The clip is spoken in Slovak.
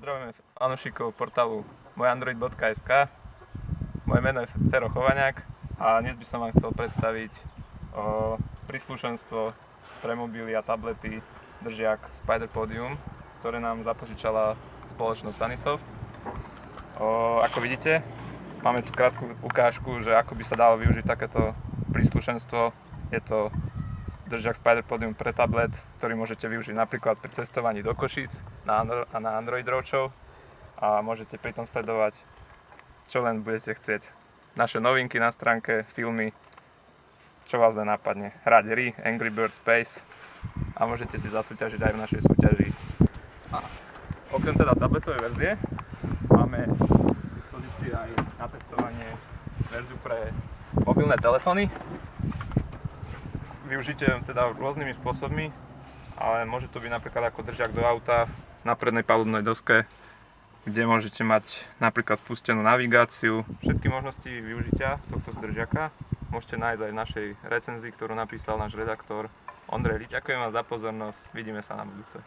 Pozdravujeme fanúšikov portálu mojandroid.sk. Moje meno je Fero Chovanák a dnes by som vám chcel predstaviť príslušenstvo pre mobily a tablety držiak Spider Podium, ktoré nám zapožičala spoločnosť Sunnysoft. Ako vidíte, máme tu krátku ukážku, že ako by sa dalo využiť takéto príslušenstvo. Je to držiak Spider Podium pre tablet, ktorý môžete využiť napríklad pri cestovaní do Košíc na Android Roadshow a môžete pritom sledovať, čo len budete chcieť. Naše novinky na stránke, filmy, čo vás len nápadne. Hrať hry, Angry Birds Space a môžete si zasúťažiť aj v našej súťaži. A okrem teda tabletovej verzie máme k dispozícii aj na testovanie verziu pre mobilné telefóny. Využite teda rôznymi spôsobmi, ale môže to byť napríklad ako držiak do auta na prednej palubnej doske, kde môžete mať napríklad spustenú navigáciu. Všetky možnosti využitia tohto držiaka môžete nájsť aj v našej recenzii, ktorú napísal náš redaktor Ondrej Lič. Ďakujem vám za pozornosť, vidíme sa na budúce.